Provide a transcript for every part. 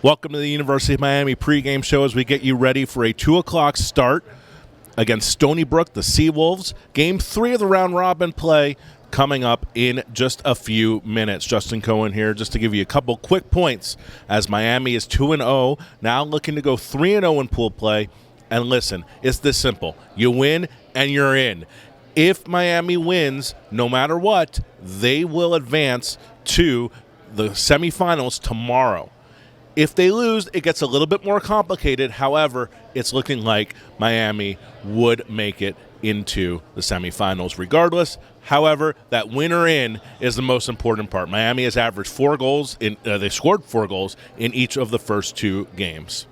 Welcome to the University of Miami pregame show as we get you ready for a 2 o'clock start against Stony Brook, the Seawolves. Game 3 of the round-robin play coming up in just a few minutes. Justin Cohen here just to give you a couple quick points as Miami is 2-0, now looking to go 3-0 in pool play. And listen, it's this simple. You win and you're in. If Miami wins, no matter what, they will advance to the semifinals tomorrow. If they lose, it gets a little bit more complicated. However, it's looking like Miami would make it into the semifinals regardless. However, that win or in is the most important part. Miami has averaged 4 goals. They scored 4 goals in each of the first 2 games.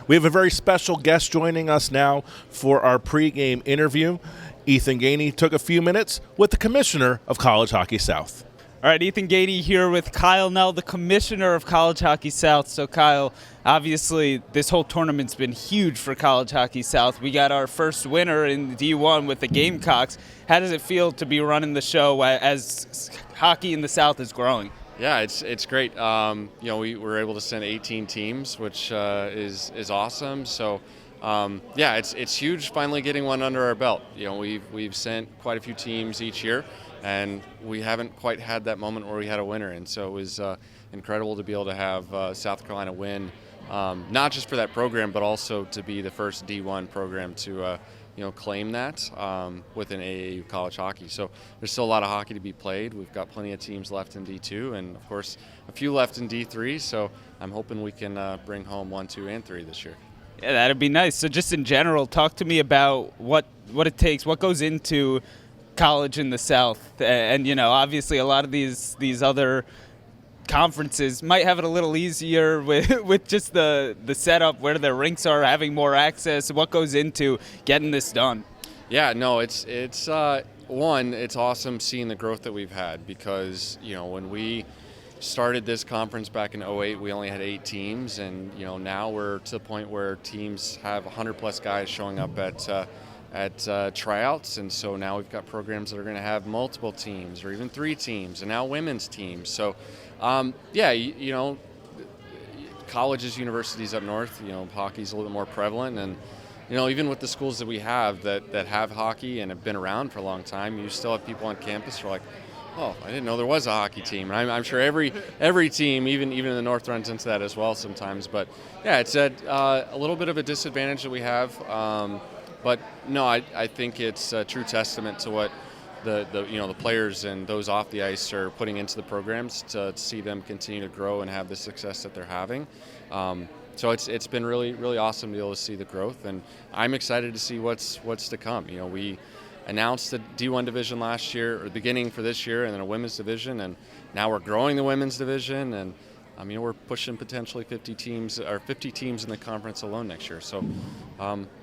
We have a very special guest joining us now for our pregame interview. Ethan Gainey took a few minutes with the commissioner of College Hockey South. All right, Ethan Gainey here with Kyle Knell, the commissioner of College Hockey South. So, Kyle, obviously this whole tournament's been huge for College Hockey South. We got our first winner in D1 with the Gamecocks. How does it feel to be running the show as hockey in the South is growing? Yeah, it's great. We were able to send 18 teams, which is awesome. So, it's huge finally getting one under our belt. We've sent quite a few teams each year, and we haven't quite had that moment where we had a winner. And so it was incredible to be able to have South Carolina win, not just for that program, but also to be the first D1 program to claim that within AAU college hockey. So there's still a lot of hockey to be played. We've got plenty of teams left in D2 and, of course, a few left in D3. So I'm hoping we can bring home 1, 2, and 3 this year. Yeah, that'd be nice. So just in general, talk to me about what it takes, what goes into college in the South. And, obviously a lot of these other conferences might have it a little easier with just the setup, where their rinks are, having more access. What goes into getting this done? Yeah, no, it's one, it's awesome seeing the growth that we've had because, when we started this conference back in 08, we only had 8 teams, and, now we're to the point where teams have 100-plus guys showing up at tryouts, and so now we've got programs that are going to have multiple teams or even 3 teams, and now women's teams. So, colleges, universities up north, hockey's a little bit more prevalent, and even with the schools that we have that have hockey and have been around for a long time, you still have people on campus who are like, oh, I didn't know there was a hockey team. And I'm sure every team, even in the north, runs into that as well sometimes. But yeah, it's a little bit of a disadvantage that we have. But no, I think it's a true testament to what the players and those off the ice are putting into the programs to see them continue to grow and have the success that they're having. So it's been really, really awesome to be able to see the growth, and I'm excited to see what's to come. We announced the D1 division last year, or beginning for this year, and then a women's division, and now we're growing the women's division, and we're pushing potentially 50 teams in the conference alone next year. So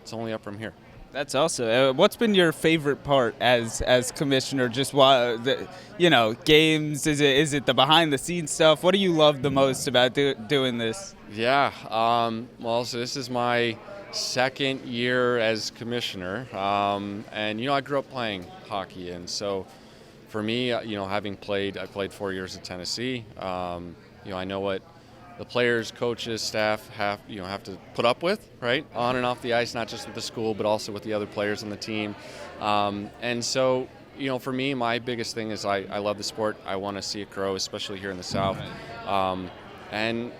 it's only up from here. That's awesome. What's been your favorite part as commissioner? Just games? Is it the behind the scenes stuff? What do you love the most about doing this? Yeah. So this is my second year as commissioner, and I grew up playing hockey, and so for me, having played, I played 4 years at Tennessee. I know what the players, coaches, staff have to put up with, right, on and off the ice, not just with the school, but also with the other players on the team. And so, for me, my biggest thing is I love the sport. I want to see it grow, especially here in the South. And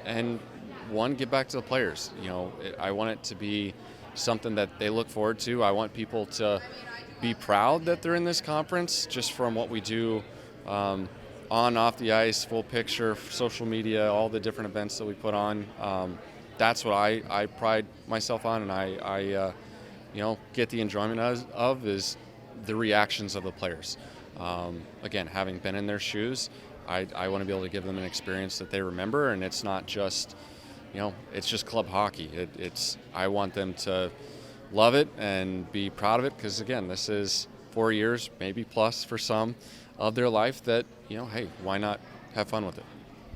one, give back to the players. I want it to be something that they look forward to. I want people to be proud that they're in this conference, just from what we do on, off the ice, full picture, social media, all the different events that we put on. That's what I pride myself on, and I get the enjoyment of is the reactions of the players. Again, having been in their shoes, I want to be able to give them an experience that they remember, and it's not just it's just club hockey. I want them to love it and be proud of it, because again, this is 4 years, maybe plus for some, of their life that, hey, why not have fun with it?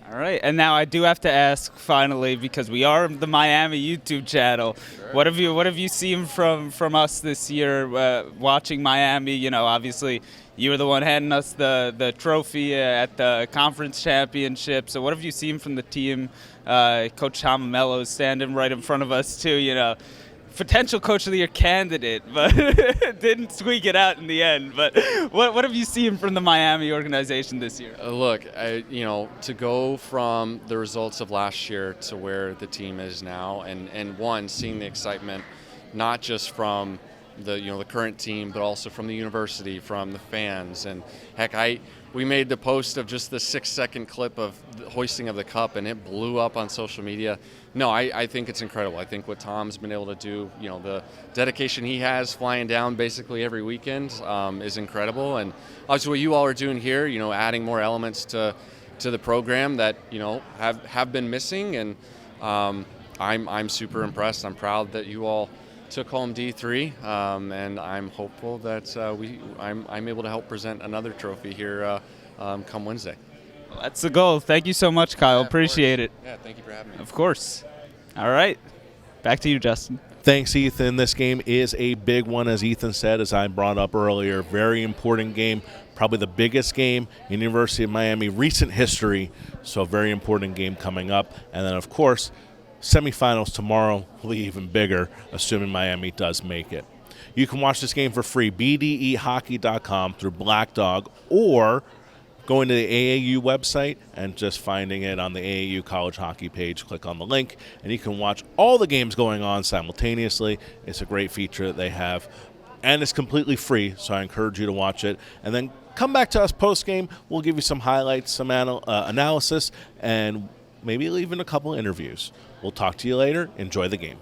All right, and now I do have to ask finally, because we are the Miami YouTube channel. Sure. What have you seen from us this year, watching Miami? Obviously you were the one handing us the trophy at the conference championship. So what have you seen from the team Coach Tom Mello's standing right in front of us too. Potential Coach of the Year candidate, but didn't squeak it out in the end. But what have you seen from the Miami organization this year? Look, to go from the results of last year to where the team is now, and seeing the excitement, not just from the current team, but also from the university, from the fans, and heck, we made the post of just the 6-second clip of the hoisting of the cup, and it blew up on social media. No, I think it's incredible. I think what Tom's been able to do, the dedication he has flying down basically every weekend is incredible. And obviously what you all are doing here, adding more elements to the program that, have been missing. And I'm super impressed. I'm proud that you all took home D3, and I'm hopeful that I'm able to help present another trophy here come Wednesday. Well, that's the goal. Thank you so much, Kyle. Yeah, appreciate it. Yeah, thank you for having me. Of course. All right. Back to you, Justin. Thanks, Ethan. This game is a big one, as Ethan said, as I brought up earlier. Very important game, probably the biggest game in University of Miami recent history. So a very important game coming up. And then, of course, semifinals tomorrow will be even bigger, assuming Miami does make it. You can watch this game for free, bdehockey.com through Black Dog, or going to the AAU website and just finding it on the AAU College Hockey page. Click on the link, and you can watch all the games going on simultaneously. It's a great feature that they have, and it's completely free, so I encourage you to watch it. And then come back to us post-game. We'll give you some highlights, some analysis, and maybe even a couple interviews. We'll talk to you later. Enjoy the game.